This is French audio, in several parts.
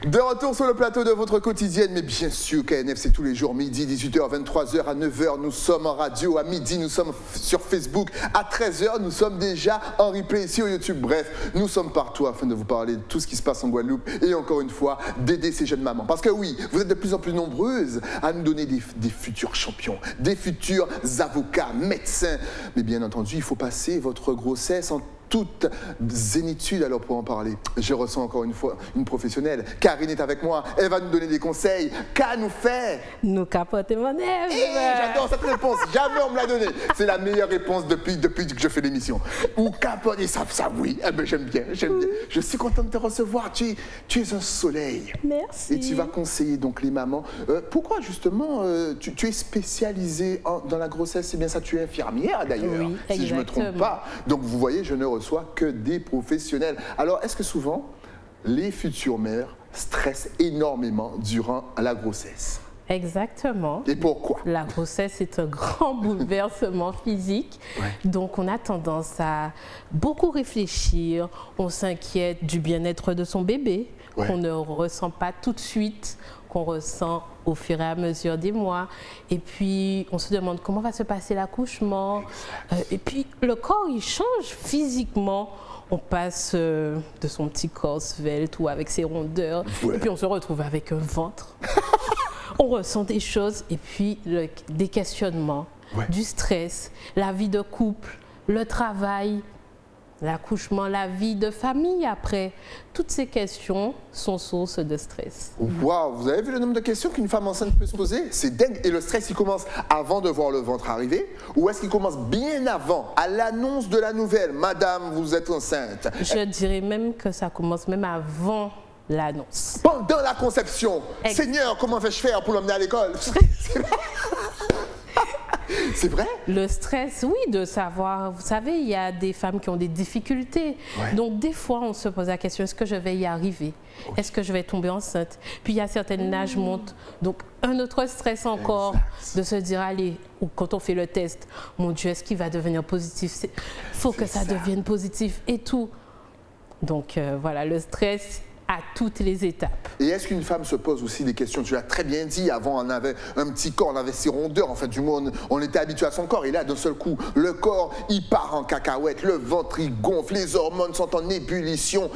De retour sur le plateau de votre quotidienne, mais bien sûr, KNF, c'est tous les jours, midi, 18h, 23h, à 9h, nous sommes en radio, à midi, nous sommes sur Facebook, à 13h, nous sommes déjà en replay sur YouTube. Bref, nous sommes partout afin de vous parler de tout ce qui se passe en Guadeloupe et encore une fois, d'aider ces jeunes mamans. Parce que oui, vous êtes de plus en plus nombreuses à nous donner des futurs champions, des futurs avocats, médecins. Mais bien entendu, il faut passer votre grossesse en toute zénitude alors pour en parler. Je ressens encore une fois une professionnelle. Karine est avec moi, elle va nous donner des conseils. Qu'a nous fait? Nous capoter mon Ève. J'adore cette réponse, jamais on me l'a donnée. C'est la meilleure réponse depuis que je fais l'émission. Ou capote, et ça oui, eh ben, j'aime bien. Je suis contente de te recevoir, tu es un soleil. Merci. Et tu vas conseiller donc les mamans. Pourquoi justement tu es spécialisée dans la grossesse? C'est bien ça, tu es infirmière d'ailleurs, oui, si je ne me trompe pas. Donc vous voyez, je ne reçoit que des professionnels. Alors, est-ce que souvent, les futures mères stressent énormément durant la grossesse? Exactement. Et pourquoi? La grossesse est un grand bouleversement physique. Ouais. Donc, on a tendance à beaucoup réfléchir. On s'inquiète du bien-être de son bébé, ouais, qu'on ne ressent pas tout de suite, qu'on ressent au fur et à mesure des mois. Et puis, on se demande comment va se passer l'accouchement. Et puis, le corps, il change physiquement. On passe de son petit corps svelte ou avec ses rondeurs. Ouais. Et puis, on se retrouve avec un ventre. On ressent des choses. Et puis, des questionnements, ouais, du stress, la vie de couple, le travail, l'accouchement, la vie de famille après. Toutes ces questions sont source de stress. Waouh, vous avez vu le nombre de questions qu'une femme enceinte peut se poser? C'est dingue. Et le stress, il commence avant de voir le ventre arriver? Ou est-ce qu'il commence bien avant, à l'annonce de la nouvelle? Madame, vous êtes enceinte. Je dirais même que ça commence même avant l'annonce. Pendant la conception. Seigneur, comment vais-je faire pour l'emmener à l'école? C'est vrai? Le stress, oui, de savoir. Vous savez, il y a des femmes qui ont des difficultés. Ouais. Donc, des fois, on se pose la question, est-ce que je vais y arriver? Okay. Est-ce que je vais tomber enceinte? Puis, il y a certaines nages montent. Donc, un autre stress encore, exact, de se dire, allez, ou quand on fait le test, mon Dieu, est-ce qu'il va devenir positif? Il faut que ça devienne positif et tout. Donc, voilà, le stress à toutes les étapes. Et est-ce qu'une femme se pose aussi des questions? Tu l'as très bien dit, avant on avait un petit corps, on avait ses rondeurs, en fait du moins on était habitué à son corps, et là d'un seul coup, le corps il part en cacahuète, le ventre il gonfle, les hormones sont en ébullition.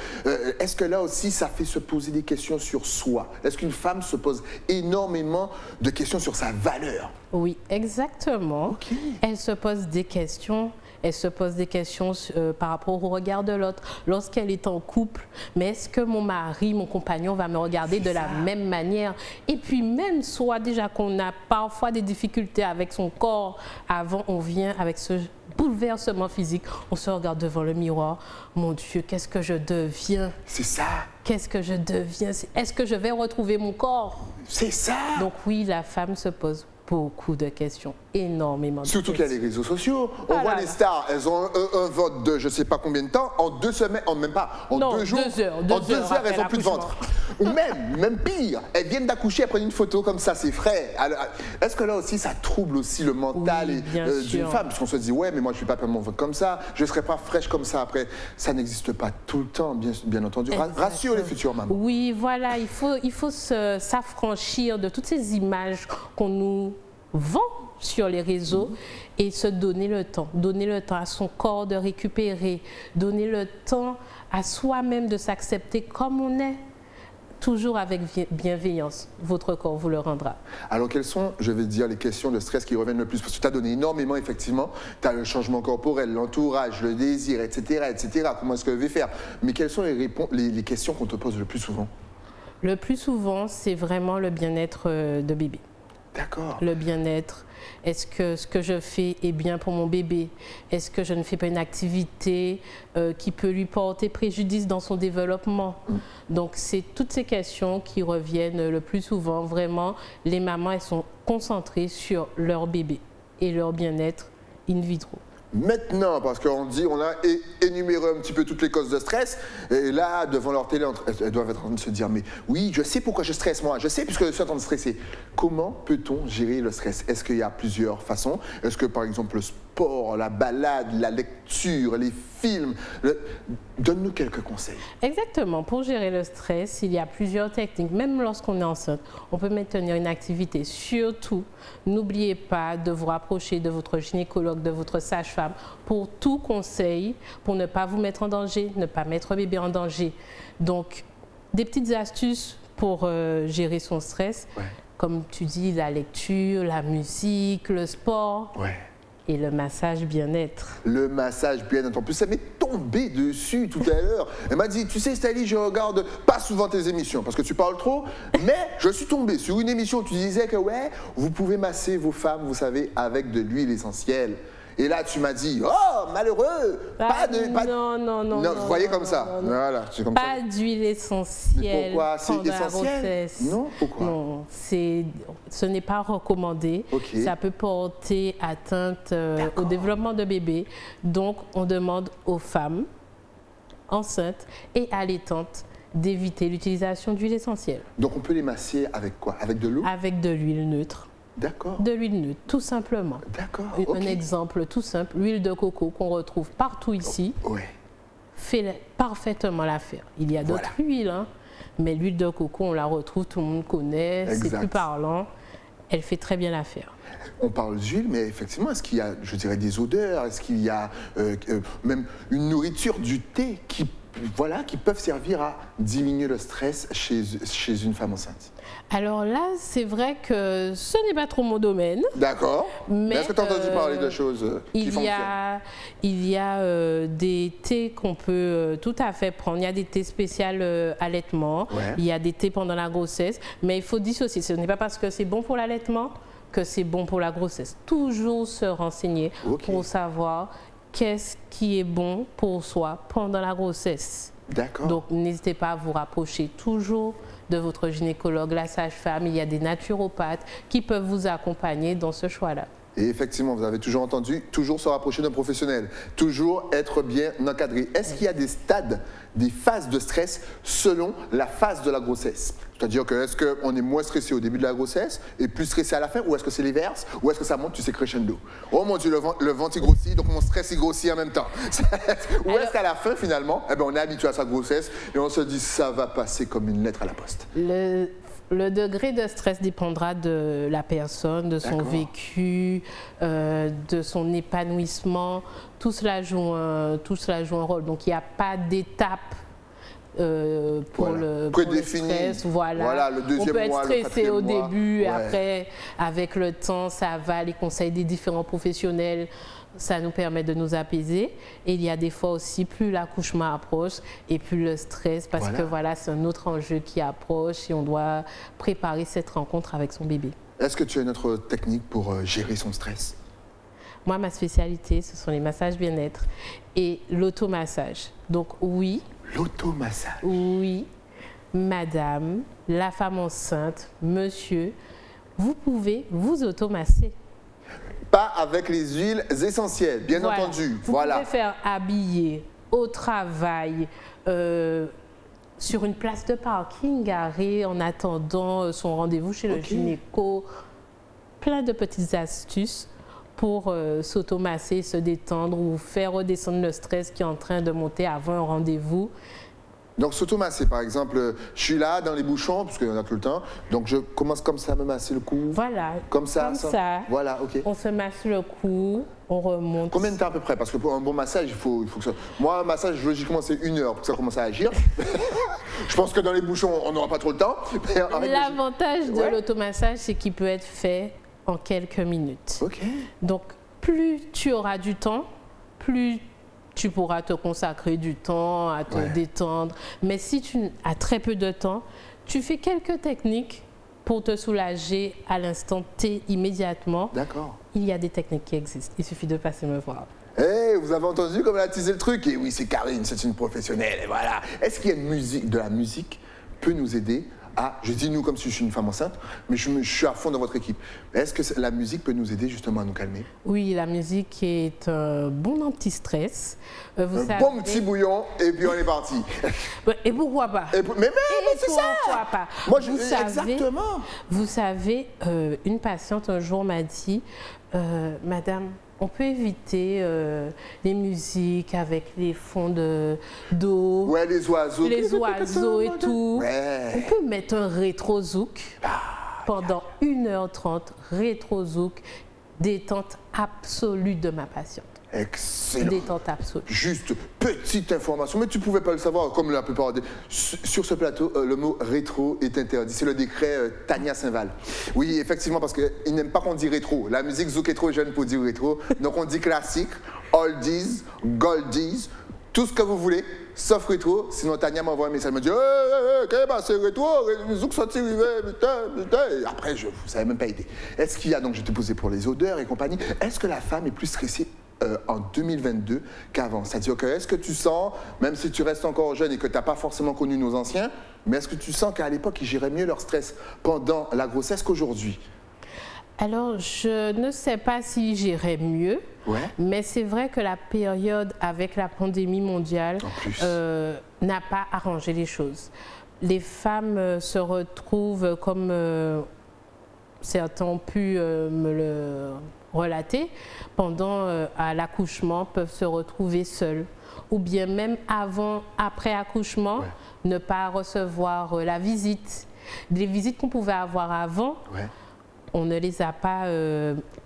Est-ce que là aussi ça fait se poser des questions sur soi? Est-ce qu'une femme se pose énormément de questions sur sa valeur? Oui, exactement. Okay. Elle se pose des questions. Elle se pose des questions par rapport au regard de l'autre. Lorsqu'elle est en couple, mais est-ce que mon mari, mon compagnon va me regarder de la même manière? Et puis même, soit déjà qu'on a parfois des difficultés avec son corps, avant on vient avec ce bouleversement physique, on se regarde devant le miroir. Mon Dieu, qu'est-ce que je deviens? C'est ça. Qu'est-ce que je deviens? Est-ce que je vais retrouver mon corps? C'est ça. Donc oui, la femme se pose beaucoup de questions, énormément de questions. Surtout qu'il y a les réseaux sociaux. On voit les stars, elles ont un vote de je ne sais pas combien de temps, en 2 semaines, même pas, en 2 jours, en 2 heures, elles n'ont plus de ventre. Ou même pire, elles viennent d'accoucher, elles prennent une photo comme ça, c'est frais. Est-ce que là aussi, ça trouble aussi le mental d'une femme? Parce qu'on se dit, ouais, mais moi, je ne vais pas perdre mon ventre comme ça, je ne serai pas fraîche comme ça après. Ça n'existe pas tout le temps, bien entendu. Rassure les futures mamans. Oui, voilà, il faut s'affranchir de toutes ces images qu'on nous vend sur les réseaux et se donner le temps à son corps de récupérer, donner le temps à soi-même de s'accepter comme on est, toujours avec bienveillance. Votre corps vous le rendra. Alors, quelles sont, je vais dire, les questions de stress qui reviennent le plus? Parce que tu as donné énormément, effectivement. Tu as le changement corporel, l'entourage, le désir, etc., etc. Comment est-ce que je vais faire? Mais quelles sont les questions qu'on te pose le plus souvent? Le plus souvent, c'est vraiment le bien-être de bébé. D'accord. Le bien-être. Est-ce que ce que je fais est bien pour mon bébé? Est-ce que je ne fais pas une activité qui peut lui porter préjudice dans son développement? Donc, c'est toutes ces questions qui reviennent le plus souvent. Vraiment, les mamans, elles sont concentrées sur leur bébé et leur bien-être in vitro. Maintenant, parce qu'on dit, on a énuméré un petit peu toutes les causes de stress, et là, devant leur télé, elles doivent être en train de se dire, mais oui, je sais pourquoi je stresse moi, je sais puisque je suis en train de stresser. Comment peut-on gérer le stress? Est-ce qu'il y a plusieurs façons? Est-ce que, par exemple, sport, la balade, la lecture, les films. Donne-nous quelques conseils. Exactement. Pour gérer le stress, il y a plusieurs techniques. Même lorsqu'on est enceinte, on peut maintenir une activité. Surtout, n'oubliez pas de vous rapprocher de votre gynécologue, de votre sage-femme pour tout conseil, pour ne pas vous mettre en danger, ne pas mettre bébé en danger. Donc, des petites astuces pour gérer son stress. Ouais. Comme tu dis, la lecture, la musique, le sport. Ouais. Et le massage bien-être. Le massage bien-être. En plus, ça m'est tombé dessus tout à l'heure. Elle m'a dit, tu sais, Stali, je regarde pas souvent tes émissions parce que tu parles trop, mais je suis tombé sur une émission où tu disais que, ouais, vous pouvez masser vos femmes, vous savez, avec de l'huile essentielle. Et là, tu m'as dit, oh, malheureux, non, vous voyez comme ça. Voilà, c'est comme pas d'huile essentielle. Mais pourquoi? C'est essentiel? Non, pourquoi? Non, ce n'est pas recommandé. Okay. Ça peut porter atteinte au développement de bébé. Donc, on demande aux femmes enceintes et allaitantes d'éviter l'utilisation d'huile essentielle. Donc, on peut les masser avec quoi? Avec de l'eau? Avec de l'huile neutre. D'accord. De l'huile neutre, tout simplement. D'accord. Un exemple tout simple, l'huile de coco qu'on retrouve partout ici, fait parfaitement l'affaire. Il y a d'autres huiles, hein, mais l'huile de coco, on la retrouve, tout le monde connaît, c'est plus parlant. Elle fait très bien l'affaire. On parle d'huile, mais effectivement, est-ce qu'il y a, je dirais, des odeurs? Est-ce qu'il y a même une nourriture, du thé qui peuvent servir à diminuer le stress chez une femme enceinte? Alors là, c'est vrai que ce n'est pas trop mon domaine. D'accord. Mais est-ce que tu as entendu parler de choses qui fonctionnent? Il y a des thés qu'on peut tout à fait prendre. Il y a des thés spéciaux allaitement. Ouais. Il y a des thés pendant la grossesse. Mais il faut dissocier. Ce n'est pas parce que c'est bon pour l'allaitement que c'est bon pour la grossesse. Toujours se renseigner pour savoir qu'est-ce qui est bon pour soi pendant la grossesse. D'accord. Donc, n'hésitez pas à vous rapprocher toujours de votre gynécologue, la sage-femme. Il y a des naturopathes qui peuvent vous accompagner dans ce choix-là. Et effectivement, vous avez toujours entendu, toujours se rapprocher d'un professionnel, toujours être bien encadré. Est-ce qu'il y a des stades, des phases de stress selon la phase de la grossesse? C'est-à-dire que est-ce qu'on est moins stressé au début de la grossesse et plus stressé à la fin, ou est-ce que c'est l'inverse, ou est-ce que ça monte, tu sais, crescendo? Oh mon Dieu, le ventre il grossit, donc mon stress il grossit en même temps. Ou est-ce qu'à la fin, finalement, eh ben, on est habitué à sa grossesse et on se dit ça va passer comme une lettre à la poste? Le degré de stress dépendra de la personne, de son vécu, de son épanouissement. Tout cela joue un rôle. Donc, il n'y a pas d'étape pour le stress. Voilà, le deuxième mois, on peut être stressé au début, et après, avec le temps, ça va. Les conseils des différents professionnels, ça nous permet de nous apaiser. Et il y a des fois aussi, plus l'accouchement approche et plus le stress, parce que c'est un autre enjeu qui approche et on doit préparer cette rencontre avec son bébé. Est-ce que tu as une autre technique pour gérer son stress? Moi, ma spécialité, ce sont les massages bien-être et l'automassage. Donc oui. L'automassage? Oui, madame, la femme enceinte, monsieur, vous pouvez vous automasser. Pas avec les huiles essentielles, bien entendu. Vous pouvez faire habiller, au travail, sur une place de parking garée en attendant son rendez-vous chez le gynéco. Plein de petites astuces pour s'automasser, se détendre ou faire redescendre le stress qui est en train de monter avant un rendez-vous. Donc s'automasser, par exemple, je suis là dans les bouchons, parce qu'il y en a tout le temps, donc je commence comme ça à me masser le cou. Voilà, comme ça. Voilà, on se masse le cou, on remonte. Combien de temps à peu près? Parce que pour un bon massage, il faut que ça... Moi, un massage, logiquement, c'est 1 heure pour que ça commence à agir. Je pense que dans les bouchons, on n'aura pas trop le temps. L'avantage de l'automassage, c'est qu'il peut être fait en quelques minutes. Donc, plus tu auras du temps, plus tu pourras te consacrer du temps à te détendre. Mais si tu as très peu de temps, tu fais quelques techniques pour te soulager à l'instant T immédiatement. D'accord. Il y a des techniques qui existent. Il suffit de passer me voir. Hey, vous avez entendu comme elle a teasé le truc? Et oui, c'est Karine, c'est une professionnelle. Et voilà. Est-ce qu'il y a de la musique peut nous aider je dis nous comme si je suis une femme enceinte, mais je suis à fond dans votre équipe. Est-ce que la musique peut nous aider justement à nous calmer? Oui, la musique est un bon anti-stress. Bon petit bouillon et puis on est parti. Et pourquoi pas? Mais c'est ça! Pourquoi pas? Moi, exactement. Vous savez, une patiente un jour m'a dit, Madame, on peut éviter les musiques avec les fonds d'eau. Ouais, les oiseaux. Les oiseaux et tout. Ouais. On peut mettre un rétro-zouk pendant 1h30. Rétro-zouk, détente absolue de ma patiente. Excellent. Détente absolue. Juste petite information, mais tu ne pouvais pas le savoir, comme la plupart des... Sur ce plateau, le mot rétro est interdit. C'est le décret Tania Saint-Val. Oui, effectivement, parce qu'ils n'aiment pas qu'on dise rétro. La musique zouk est trop jeune pour dire rétro. Donc on dit classique, oldies, goldies, tout ce que vous voulez, sauf rétro. Sinon, Tania m'envoie un message, elle me dit c'est rétro, zouk sorti, putain. Et après, je ne savais même pas aider. Est-ce qu'il y a, donc je te posais pour les odeurs et compagnie, est-ce que la femme est plus stressée en 2022 qu'avant? C'est-à-dire que est-ce que tu sens, même si tu restes encore jeune et que tu n'as pas forcément connu nos anciens, mais est-ce que tu sens qu'à l'époque, ils géraient mieux leur stress pendant la grossesse qu'aujourd'hui? Alors, je ne sais pas si j'irais mieux, mais c'est vrai que la période avec la pandémie mondiale n'a pas arrangé les choses. Les femmes se retrouvent, comme certains ont pu me le relater, pendant à l'accouchement, peuvent se retrouver seules. Ou bien même avant, après accouchement, ne pas recevoir la visite. Les visites qu'on pouvait avoir avant, on ne les a pas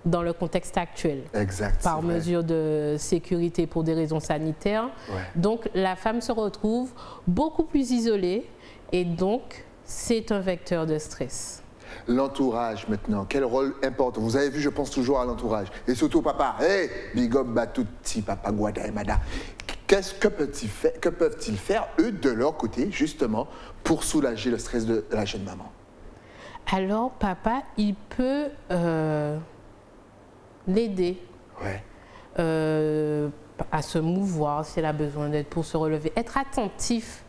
dans le contexte actuel. Exact. Par mesure de sécurité pour des raisons sanitaires. Donc la femme se retrouve beaucoup plus isolée et donc c'est un vecteur de stress. L'entourage maintenant, quel rôle important? Vous avez vu, je pense toujours à l'entourage. Et surtout papa, hey, big up Batouti, papa Guada et Mada. Que peuvent-ils faire, eux, de leur côté, justement, pour soulager le stress de la jeune maman? Alors, papa, il peut l'aider à se mouvoir si elle a besoin d'aide pour se relever. Être attentif.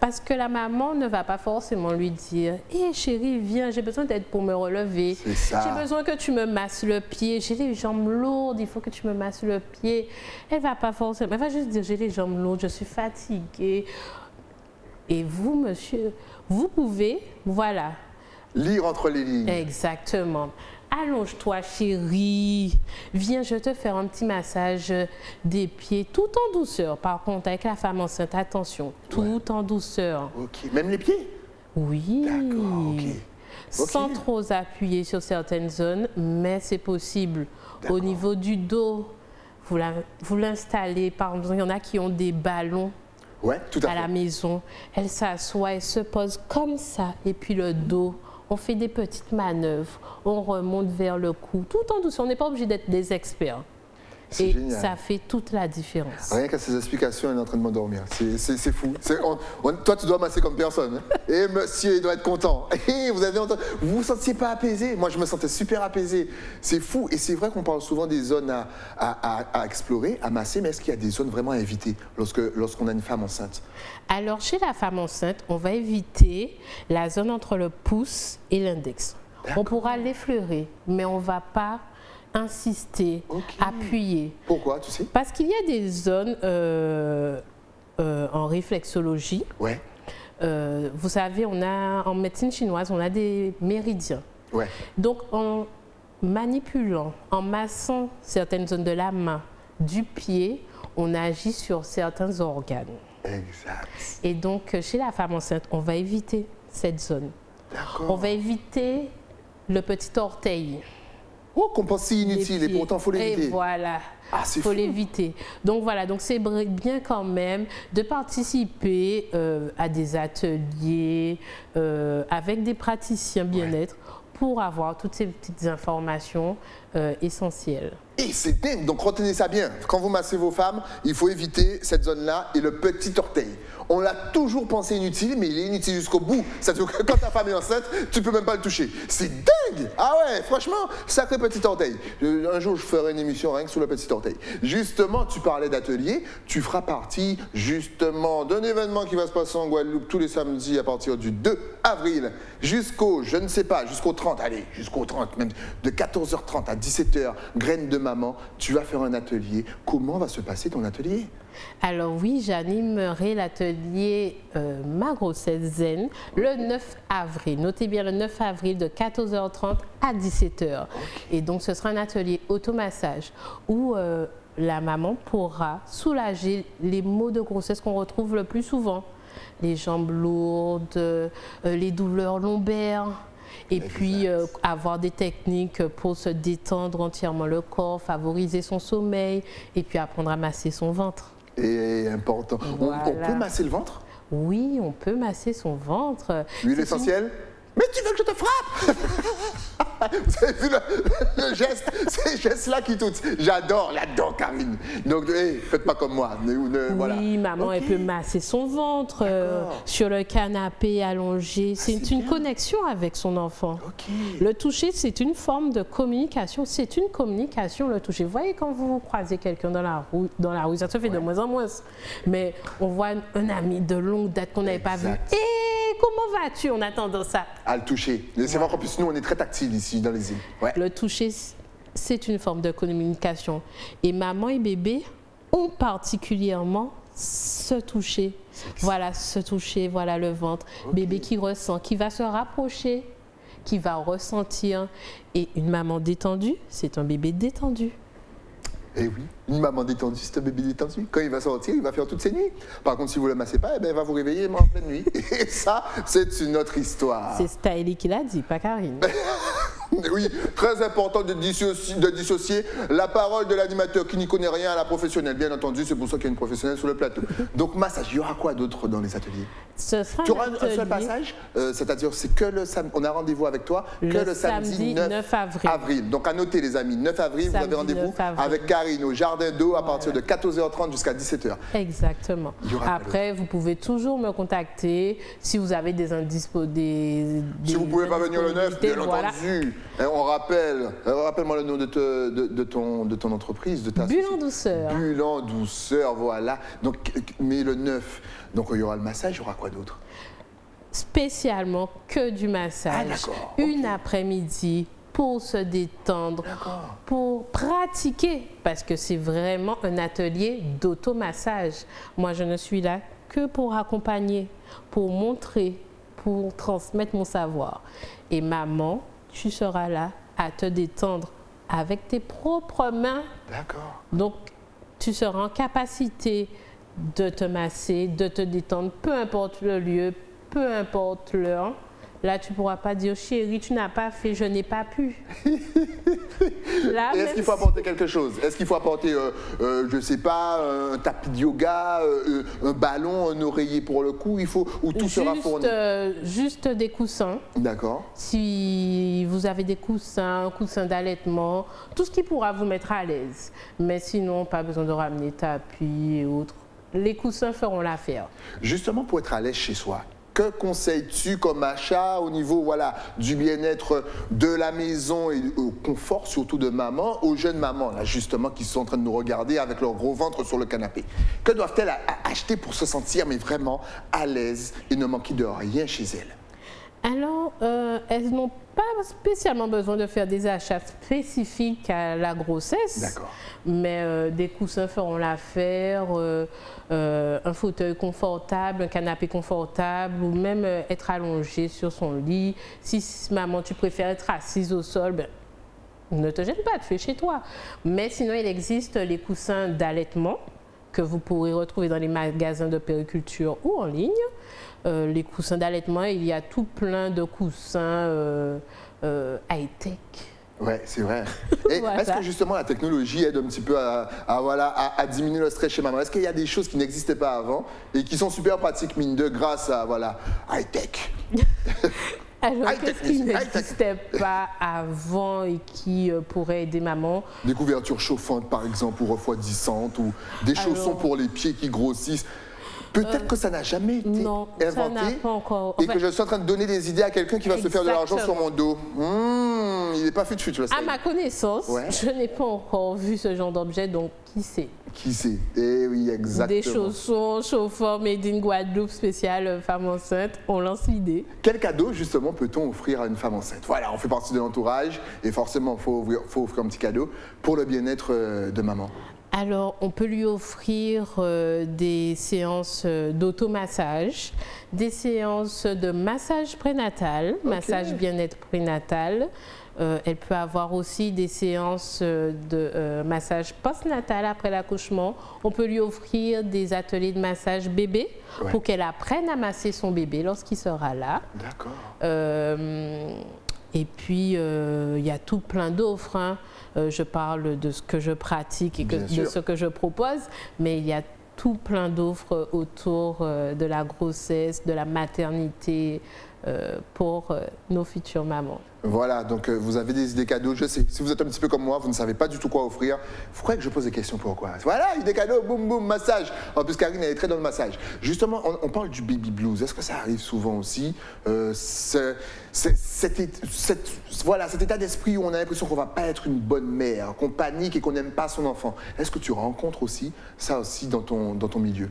Parce que la maman ne va pas forcément lui dire « Hé chérie, viens, j'ai besoin d'aide pour me relever. J'ai besoin que tu me masses le pied. J'ai les jambes lourdes, il faut que tu me masses le pied. » Elle va pas forcément, elle va juste dire « J'ai les jambes lourdes, je suis fatiguée. » Et vous, monsieur, vous pouvez, voilà. Lire entre les lignes. Exactement. Allonge-toi, chérie. Viens, je te faire un petit massage des pieds, tout en douceur. Par contre, avec la femme enceinte, attention, tout en douceur. Ok. Même les pieds? Oui. D'accord, ok. Sans trop appuyer sur certaines zones, mais c'est possible. Au niveau du dos, vous l'installez. Par exemple, il y en a qui ont des ballons. Tout à fait. La maison. Elle s'assoit, elle se pose comme ça. Et puis le dos. On fait des petites manœuvres, on remonte vers le cou, tout en douceur. On n'est pas obligé d'être des experts. Et génial. Ça fait toute la différence. Rien qu'à ces explications, elle est en train de m'endormir. C'est fou. Toi, tu dois masser comme personne. Hein. Et monsieur, il doit être content. Et vous vous sentiez pas apaisé? Moi, je me sentais super apaisé. C'est fou. Et c'est vrai qu'on parle souvent des zones à explorer, à masser, mais est-ce qu'il y a des zones vraiment à éviter lorsqu'on a une femme enceinte? Alors, chez la femme enceinte, on va éviter la zone entre le pouce et l'index. On pourra l'effleurer, mais on ne va pas insister, appuyer. Pourquoi, tu sais? Parce qu'il y a des zones en réflexologie. Vous savez, en médecine chinoise, on a des méridiens. Donc, en manipulant, en massant certaines zones de la main, du pied, on agit sur certains organes. Exact. Et donc, chez la femme enceinte, on va éviter cette zone. On va éviter le petit orteil. Oh, qu'on pense si inutile et pourtant il faut l'éviter. Et voilà, il faut l'éviter. Donc voilà, donc c'est bien quand même de participer à des ateliers avec des praticiens bien-être pour avoir toutes ces petites informations essentielles. Et c'est dingue, donc retenez ça bien. Quand vous massez vos femmes, il faut éviter cette zone-là et le petit orteil. On l'a toujours pensé inutile, mais il est inutile jusqu'au bout. C'est-à-dire que quand ta femme est enceinte, tu ne peux même pas le toucher. C'est dingue! Ah ouais, franchement, sacré petit orteil. Un jour, je ferai une émission rien que sur le petit orteil. Justement, tu parlais d'atelier, tu feras partie justement d'un événement qui va se passer en Guadeloupe tous les samedis à partir du 2 avril jusqu'au, je ne sais pas, jusqu'au 30, allez, jusqu'au 30, même de 14h30 à 10h. 17h, graines de maman, tu vas faire un atelier. Comment va se passer ton atelier? Alors oui, j'animerai l'atelier Ma grossesse zen le 9 avril. Notez bien le 9 avril de 14h30 à 17h. Et donc ce sera un atelier automassage où la maman pourra soulager les maux de grossesse qu'on retrouve le plus souvent. Les jambes lourdes, les douleurs lombaires. Et puis avoir des techniques pour se détendre entièrement le corps, favoriser son sommeil et puis apprendre à masser son ventre. Et important. Voilà. On peut masser le ventre? Oui, on peut masser son ventre. L'huile essentielle? Mais tu veux que je te frappe? Vous avez vu le geste? Ces gestes-là qui touchent. J'adore Karine. Donc, hey, faites pas comme moi. Voilà. Oui, maman, elle peut masser son ventre sur le canapé allongé. C'est une connexion avec son enfant. Le toucher, c'est une forme de communication. C'est une communication, le toucher. Vous voyez, quand vous croisez quelqu'un dans la rue, ça se fait de moins en moins. Mais on voit un ami de longue date qu'on n'avait pas vu. Et comment vas-tu? On a tendance à le toucher. C'est vrai qu'en plus, nous, on est très tactile ici dans les îles. Ouais. Le toucher, c'est une forme de communication. Et maman et bébé ont particulièrement se toucher. Voilà, se toucher, voilà le ventre. Bébé qui ressent, qui va se rapprocher, qui va ressentir. Et une maman détendue, c'est un bébé détendu. Eh oui, une maman détendue, c'est un bébé détendu. Quand il va sortir, il va faire toutes ses nuits. Par contre, si vous ne le massez pas, eh ben, il va vous réveiller en pleine nuit. Et ça, c'est une autre histoire. C'est Stylie qui l'a dit, pas Karine. Oui, très important de dissocier la parole de l'animateur qui n'y connaît rien à la professionnelle. Bien entendu, c'est pour ça qu'il y a une professionnelle sur le plateau. Donc, massage, il y aura quoi d'autre dans les ateliers? Ce sera tu auras un seul passage, c'est-à-dire c'est que le samedi, on a rendez-vous avec toi que le samedi 9 avril. Donc à noter les amis, 9 avril, vous avez rendez-vous avec Karine au Jardin d'eau à partir de 14h30 jusqu'à 17h. Exactement. Après, vous pouvez toujours me contacter si vous avez des indisponibilités. Si vous ne pouvez pas venir le 9, bien entendu. Et on rappelle, rappelle-moi le nom de ton entreprise, de ta Bulle en douceur. Bulle en douceur, voilà. Donc, mais le 9, donc il y aura le massage, il y aura quoi d'autre? Spécialement que du massage. Une après-midi pour se détendre, pour pratiquer, parce que c'est vraiment un atelier d'automassage. Moi, je ne suis là que pour accompagner, pour montrer, pour transmettre mon savoir. Et maman, tu seras là à te détendre avec tes propres mains. D'accord. Donc, tu seras en capacité de te masser, de te détendre, peu importe le lieu, peu importe l'heure. Là, tu ne pourras pas dire, chérie, tu n'as pas fait, je n'ai pas pu. Est-ce qu'il faut apporter quelque chose? Est-ce qu'il faut apporter, je ne sais pas, un tapis de yoga, un ballon, un oreiller pour le cou? Il faut, ou tout sera fourni? Juste des coussins. D'accord. Si vous avez des coussins, un coussin d'allaitement, tout ce qui pourra vous mettre à l'aise. Mais sinon, pas besoin de ramener tapis et autres. Les coussins feront l'affaire. Justement, pour être à l'aise chez soi, que conseilles-tu comme achat au niveau du bien-être de la maison et au confort surtout de maman, aux jeunes mamans là, justement qui sont en train de nous regarder avec leur gros ventre sur le canapé? Que doivent-elles acheter pour se sentir mais vraiment à l'aise et ne manquer de rien chez elles? Alors, elles n'ont pas spécialement besoin de faire des achats spécifiques à la grossesse. D'accord. Mais des coussins feront l'affaire, un fauteuil confortable, un canapé confortable ou même être allongé sur son lit. Si maman, tu préfères être assise au sol, ben, ne te gêne pas, tu es chez toi. Mais sinon, il existe les coussins d'allaitement que vous pourrez retrouver dans les magasins de périculture ou en ligne. Les coussins d'allaitement, il y a tout plein de coussins high-tech. Oui, c'est vrai. Et Voilà. Est-ce que justement la technologie aide un petit peu à diminuer le stress chez maman? Est-ce qu'il y a des choses qui n'existaient pas avant et qui sont super pratiques, mine de, grâce à high-tech? Alors, qu'est-ce qui n'existait pas avant et qui pourrait aider maman? Des couvertures chauffantes, par exemple, ou refroidissantes, ou des chaussons pour les pieds qui grossissent. Peut-être que ça n'a jamais été inventé ça n'a pas encore. Et que je suis en train de donner des idées à quelqu'un qui va se faire de l'argent sur mon dos. Il n'est pas fut le À ma connaissance, je n'ai pas encore vu ce genre d'objet, donc qui sait? Qui sait? Eh oui, exactement. Des chaussons, chauffeurs made in Guadeloupe spécial femme enceinte, on lance l'idée. Quel cadeau, justement, peut-on offrir à une femme enceinte? Voilà, on fait partie de l'entourage et forcément, il faut offrir un petit cadeau pour le bien-être de maman. Alors, on peut lui offrir des séances d'automassage, des séances de massage prénatal, massage bien-être prénatal. Elle peut avoir aussi des séances de massage postnatal après l'accouchement. On peut lui offrir des ateliers de massage bébé pour qu'elle apprenne à masser son bébé lorsqu'il sera là. D'accord. Et puis, il y a tout plein d'offres. Hein. Je parle de ce que je pratique et de ce que je propose, mais il y a tout plein d'offres autour de la grossesse, de la maternité pour nos futures mamans. Voilà, donc vous avez des idées cadeaux, je sais. Si vous êtes un petit peu comme moi, vous ne savez pas du tout quoi offrir, il faudrait que je pose des questions pourquoi. Voilà, idées cadeaux, boum boum, massage. En plus, Karine, elle est très dans le massage. Justement, on parle du baby blues. Est-ce que ça arrive souvent aussi cet état d'esprit où on a l'impression qu'on ne va pas être une bonne mère, qu'on panique et qu'on n'aime pas son enfant. Est-ce que tu rencontres aussi ça aussi dans ton milieu?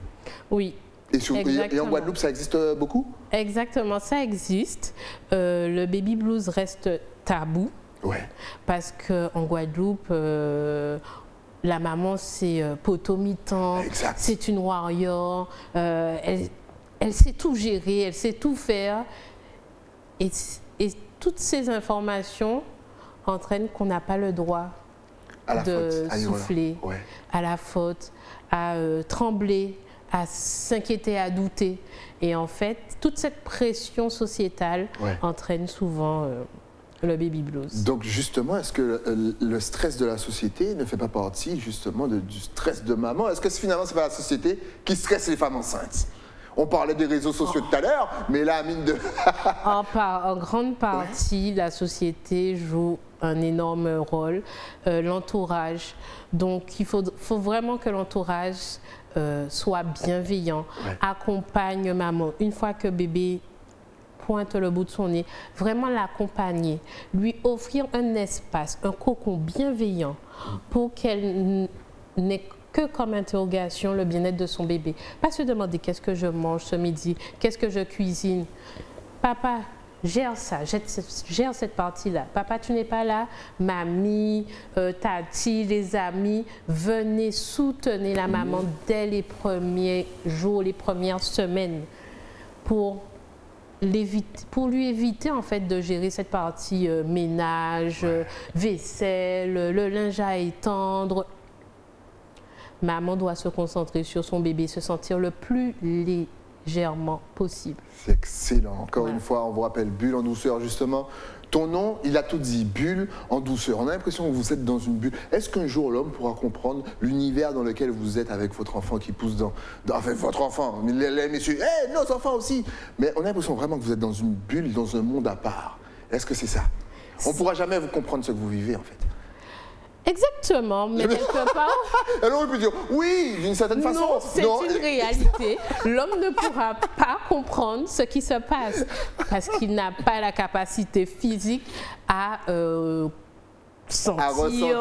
Oui. Et en Guadeloupe, ça existe beaucoup? Exactement, ça existe. Le baby blues reste tabou. Ouais. Parce qu'en Guadeloupe, la maman, c'est potomitan, c'est une warrior, elle sait tout gérer, elle sait tout faire. Et toutes ces informations entraînent qu'on n'a pas le droit de souffler à la faute, à trembler, à s'inquiéter, à douter. Et en fait, toute cette pression sociétale entraîne souvent le baby blues. Donc justement, est-ce que le stress de la société ne fait pas partie justement du stress de maman? Est-ce que finalement, c'est pas la société qui stresse les femmes enceintes? On parlait des réseaux sociaux tout à l'heure, mais là, mine de... en grande partie, la société joue un énorme rôle, l'entourage. Donc, il faut vraiment que l'entourage soit bienveillant, accompagne maman. Une fois que bébé pointe le bout de son nez, vraiment l'accompagner, lui offrir un espace, un cocon bienveillant pour qu'elle n'ait que comme interrogation le bien-être de son bébé. Pas se demander qu'est-ce que je mange ce midi, qu'est-ce que je cuisine. Papa, gère ça, gère cette partie-là. Papa, tu n'es pas là. Mamie, tati, les amis, venez soutenir la maman dès les premiers jours, les premières semaines pour lui éviter en fait de gérer cette partie ménage, vaisselle, le linge à étendre. Maman doit se concentrer sur son bébé, se sentir le plus légèrement possible. C'est excellent. Encore une fois, on vous rappelle Bulle en douceur, justement. Ton nom, il a tout dit, Bulle en douceur. On a l'impression que vous êtes dans une bulle. Est-ce qu'un jour, l'homme pourra comprendre l'univers dans lequel vous êtes avec votre enfant qui pousse enfin, votre enfant, les messieurs, nos enfants aussi. Mais on a l'impression vraiment que vous êtes dans une bulle, dans un monde à part. Est-ce que c'est ça? On ne pourra jamais vous comprendre ce que vous vivez, en fait. Exactement, mais quelque part... Alors on peut dire, oui, d'une certaine façon. Non, c'est une réalité. L'homme ne pourra pas comprendre ce qui se passe parce qu'il n'a pas la capacité physique à ressentir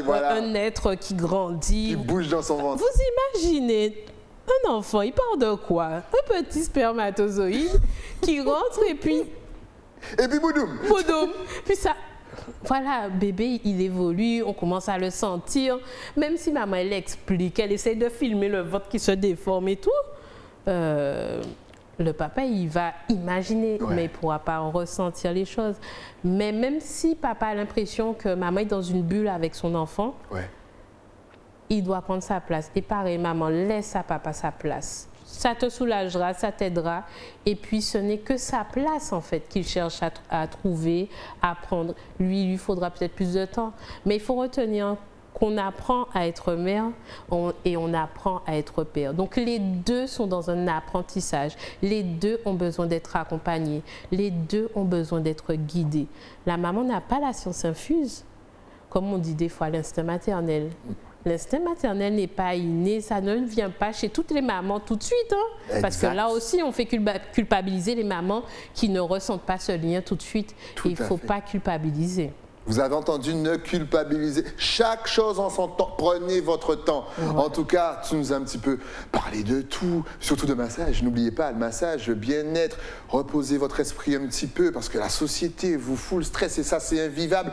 un être qui grandit. Qui bouge dans son ventre. Vous imaginez un enfant, il part de quoi? Un petit spermatozoïde qui rentre et puis... Et puis boudoum. Boudoum. Puis ça... Voilà, bébé, il évolue, on commence à le sentir. Même si maman, elle explique, elle essaie de filmer le ventre qui se déforme et tout, le papa, il va imaginer, mais il ne pourra pas en ressentir les choses. Mais même si papa a l'impression que maman est dans une bulle avec son enfant, il doit prendre sa place. Et pareil, maman, laisse à papa sa place. Ça te soulagera, ça t'aidera. Et puis, ce n'est que sa place, en fait, qu'il cherche à trouver, à prendre. Lui, il lui faudra peut-être plus de temps. Mais il faut retenir qu'on apprend à être mère et on apprend à être père. Donc, les deux sont dans un apprentissage. Les deux ont besoin d'être accompagnés. Les deux ont besoin d'être guidés. La maman n'a pas la science infuse, comme on dit des fois, l'instinct maternel. L'instinct maternel n'est pas inné, ça ne vient pas chez toutes les mamans tout de suite. Hein, parce que là aussi, on fait culpabiliser les mamans qui ne ressentent pas ce lien tout de suite. Il ne faut pas culpabiliser. Vous avez entendu, ne culpabiliser. Chaque chose en son temps. Prenez votre temps. Ouais. En tout cas, tu nous as un petit peu parlé de tout, surtout de massage. N'oubliez pas, le massage, le bien-être, reposez votre esprit un petit peu parce que la société vous fout le stress et ça, c'est invivable.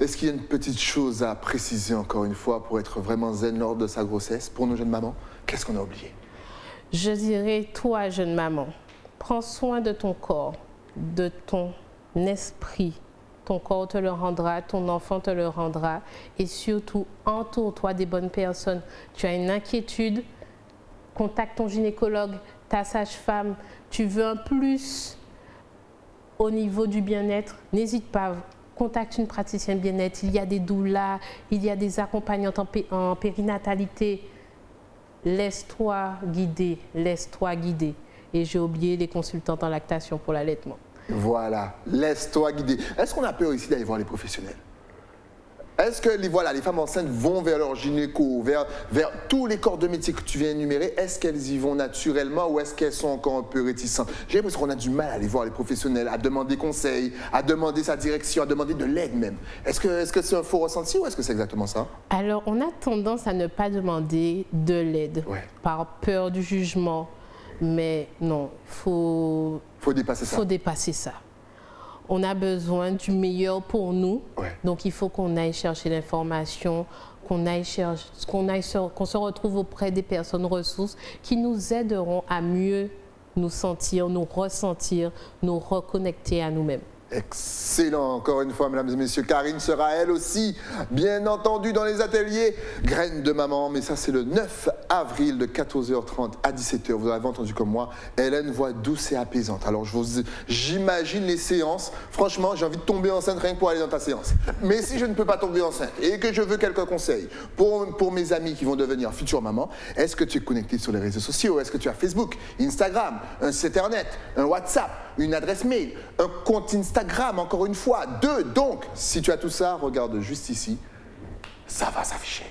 Est-ce qu'il y a une petite chose à préciser encore une fois pour être vraiment zen lors de sa grossesse pour nos jeunes mamans? Qu'est-ce qu'on a oublié? Je dirais, toi, jeune maman, prends soin de ton corps, de ton esprit. Ton corps te le rendra, ton enfant te le rendra et surtout, entoure-toi des bonnes personnes. Tu as une inquiétude, contacte ton gynécologue, ta sage-femme. Tu veux un plus au niveau du bien-être, n'hésite pas, contacte une praticienne bien-être. Il y a des doulas, il y a des accompagnantes en périnatalité. Laisse-toi guider, laisse-toi guider. Et j'ai oublié les consultantes en lactation pour l'allaitement. Voilà, laisse-toi guider. Est-ce qu'on a peur ici d'aller voir les professionnels? Est-ce que les femmes enceintes vont vers leur gynéco, vers tous les corps de métier que tu viens énumérer? Est-ce qu'elles y vont naturellement ou est-ce qu'elles sont encore un peu réticentes? J'ai l'impression qu'on a du mal à aller voir les professionnels, à demander conseil, à demander sa direction, à demander de l'aide même. Est-ce que c'est un faux ressenti ou est-ce que c'est exactement ça? Alors, on a tendance à ne pas demander de l'aide par peur du jugement. Mais non, faut dépasser ça. Faut dépasser ça. On a besoin du meilleur pour nous. Donc, il faut qu'on aille chercher l'information, qu'on se retrouve auprès des personnes ressources qui nous aideront à mieux nous sentir, nous ressentir, nous reconnecter à nous-mêmes. Excellent, encore une fois, mesdames et messieurs. Karine sera elle aussi, bien entendu, dans les ateliers Graines de Maman. Mais ça, c'est le 9 avril de 14h30 à 17h. Vous avez entendu comme moi, elle a une voix douce et apaisante. Alors, j'imagine les séances. Franchement, j'ai envie de tomber enceinte rien que pour aller dans ta séance. Mais si je ne peux pas tomber enceinte et que je veux quelques conseils pour mes amis qui vont devenir futures mamans, est-ce que tu es connecté sur les réseaux sociaux? Est-ce que tu as Facebook, Instagram, un site internet, un WhatsApp, une adresse mail, un compte Instagram, encore une fois, 2. Donc, si tu as tout ça, regarde juste ici, ça va s'afficher.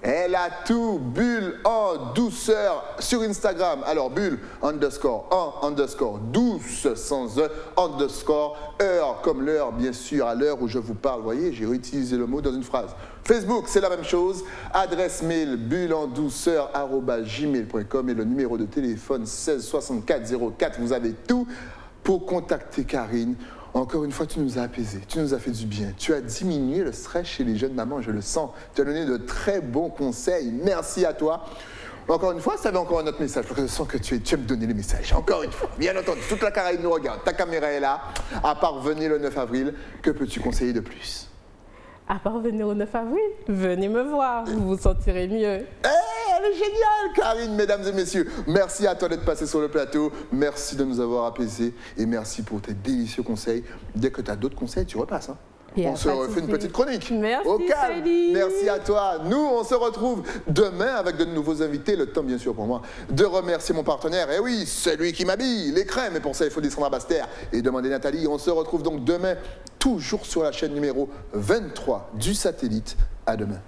Elle a tout, Bulle en douceur sur Instagram. Alors, Bulle _ douce sans heure comme l'heure, bien sûr, à l'heure où je vous parle. Vous voyez, j'ai réutilisé le mot dans une phrase. Facebook, c'est la même chose. Adresse mail bulleendouceur@gmail.com et le numéro de téléphone 16 64 04. Vous avez tout pour contacter Karine. Encore une fois, tu nous as apaisés, tu nous as fait du bien. Tu as diminué le stress chez les jeunes mamans, je le sens. Tu as donné de très bons conseils. Merci à toi. Encore une fois, ça avait encore un autre message, parce que je sens que tu aimes donner les messages. Encore une fois, bien entendu, toute la Caraïbe nous regarde. Ta caméra est là. À part venir le 9 avril, que peux-tu conseiller de plus? À part venir au 9 avril, venez me voir, vous vous sentirez mieux. Elle est géniale, Karine, mesdames et messieurs. Merci à toi d'être passé sur le plateau. Merci de nous avoir apaisés et merci pour tes délicieux conseils. Dès que tu as d'autres conseils, tu repasses. Hein. On se refait une petite chronique. Merci, au calme. Céline. Merci à toi. Nous, on se retrouve demain avec de nouveaux invités. Le temps, bien sûr, pour moi, de remercier mon partenaire. Et oui, celui qui m'habille, les crèmes. Et pour ça, il faut descendre à Basse-Terre et demander Nathalie. On se retrouve donc demain, toujours sur la chaîne numéro 23 du satellite. À demain.